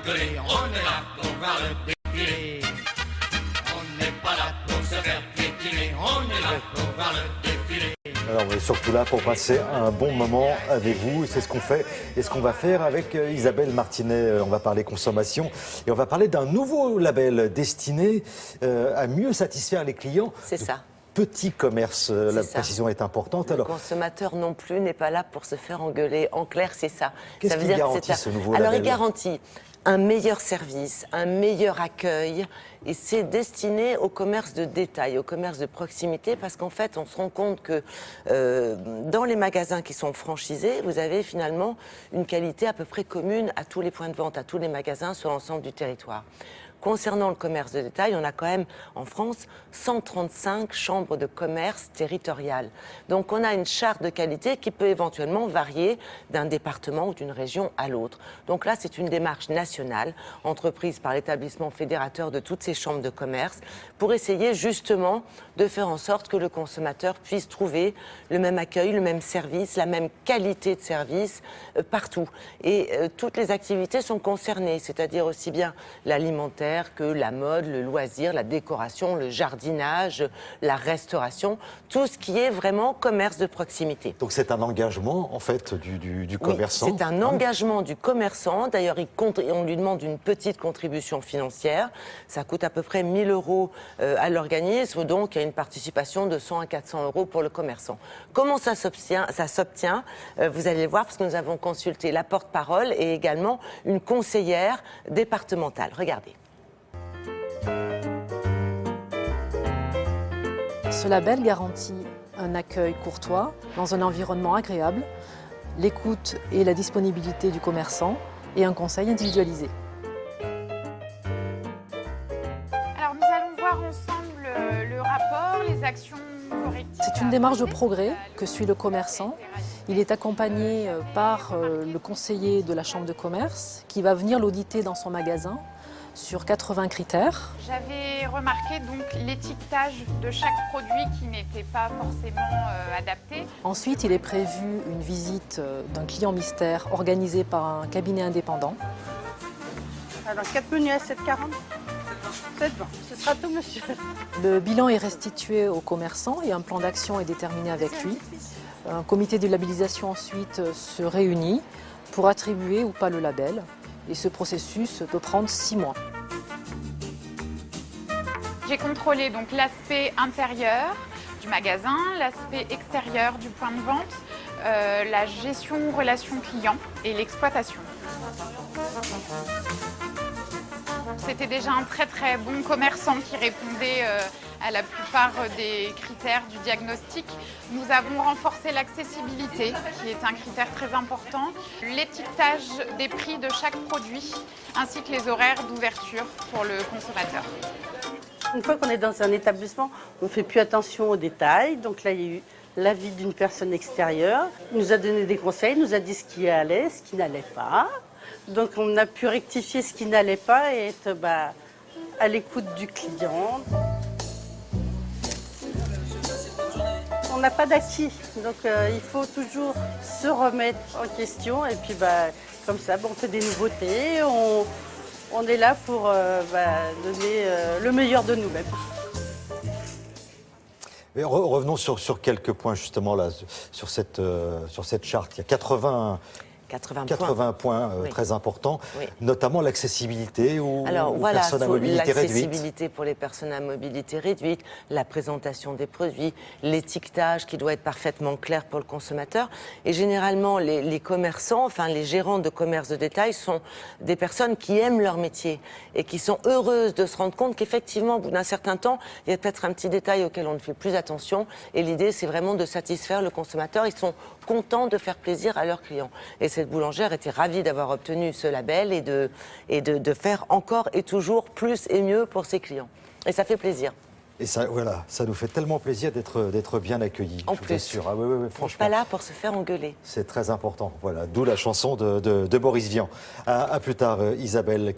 engueuler, on est là pour voir le défilé. On n'est pas là pour se faire piétiner, on est là pour voir le défilé. Alors on est surtout là pour passer un bon moment avec vous, c'est ce qu'on fait et ce qu'on va faire avec Isabelle Martinet. On va parler consommation et on va parler d'un nouveau label destiné à mieux satisfaire les clients. C'est ça. Petit commerce, la précision est importante. Le consommateur non plus n'est pas là pour se faire engueuler. En clair, c'est ça. Qu'est-ce qu'il garantit ce nouveau label? Alors il garantit un meilleur service, un meilleur accueil, et c'est destiné au commerce de détail, au commerce de proximité, parce qu'en fait, on se rend compte que dans les magasins qui sont franchisés, vous avez finalement une qualité à peu près commune à tous les points de vente, à tous les magasins sur l'ensemble du territoire. Concernant le commerce de détail, on a quand même en France 135 chambres de commerce territoriales. Donc on a une charte de qualité qui peut éventuellement varier d'un département ou d'une région à l'autre. Donc là, c'est une démarche nationale, entreprise par l'établissement fédérateur de toutes ces chambres de commerce, pour essayer justement de faire en sorte que le consommateur puisse trouver le même accueil, le même service, la même qualité de service partout. Et toutes les activités sont concernées, c'est-à-dire aussi bien l'alimentaire, que la mode, le loisir, la décoration, le jardinage, la restauration, tout ce qui est vraiment commerce de proximité. Donc c'est un engagement en fait du commerçant. Oui, c'est un engagement du commerçant. D'ailleurs, on lui demande une petite contribution financière. Ça coûte à peu près 1 000 € à l'organisme, donc il y a une participation de 100 à 400 € pour le commerçant. Comment ça s'obtient? Vous allez voir, parce que nous avons consulté la porte-parole et également une conseillère départementale. Regardez. Ce label garantit un accueil courtois dans un environnement agréable, l'écoute et la disponibilité du commerçant et un conseil individualisé. Alors nous allons voir ensemble le rapport, les actions correctives. C'est une démarche de progrès que suit le commerçant. Il est accompagné par le conseiller de la chambre de commerce qui va venir l'auditer dans son magasin sur 80 critères. J'avais remarqué donc l'étiquetage de chaque produit qui n'était pas forcément adapté. Ensuite, il est prévu une visite d'un client mystère organisée par un cabinet indépendant. Alors 4 menus à 7,40 7,20, ce sera tout monsieur. Le bilan est restitué au commerçant et un plan d'action est déterminé avec lui. Un comité de labellisation ensuite se réunit pour attribuer ou pas le label. Et ce processus peut prendre 6 mois. J'ai contrôlé donc l'aspect intérieur du magasin, l'aspect extérieur du point de vente, la gestion relation client et l'exploitation. C'était déjà un très bon commerçant qui répondait à la plupart des critères du diagnostic. Nous avons renforcé l'accessibilité, qui est un critère très important, l'étiquetage des prix de chaque produit, ainsi que les horaires d'ouverture pour le consommateur. Une fois qu'on est dans un établissement, on ne fait plus attention aux détails. Donc là, il y a eu l'avis d'une personne extérieure. Il nous a donné des conseils, nous a dit ce qui allait, ce qui n'allait pas. Donc on a pu rectifier ce qui n'allait pas et être à l'écoute du client. On n'a pas d'acquis, donc il faut toujours se remettre en question et puis comme ça, on fait des nouveautés, on est là pour donner le meilleur de nous-mêmes. Revenons sur quelques points justement là, sur cette charte. Il y a 80 points oui. Très importants, oui. Notamment l'accessibilité aux personnes à mobilité réduite. L'accessibilité pour les personnes à mobilité réduite, la présentation des produits, l'étiquetage qui doit être parfaitement clair pour le consommateur. Et généralement, les commerçants, enfin les gérants de commerce de détail sont des personnes qui aiment leur métier et qui sont heureuses de se rendre compte qu'effectivement, au bout d'un certain temps, il y a peut-être un petit détail auquel on ne fait plus attention. Et l'idée, c'est vraiment de satisfaire le consommateur. Ils sont contents de faire plaisir à leurs clients. Et cette boulangère était ravie d'avoir obtenu ce label et de faire encore et toujours plus et mieux pour ses clients. Et ça fait plaisir. Et ça, voilà, ça nous fait tellement plaisir d'être bien accueillis. En je plus, vous assure. Ah, oui, franchement. Pas là pour se faire engueuler. C'est très important. Voilà, d'où la chanson de Boris Vian. À plus tard, Isabelle.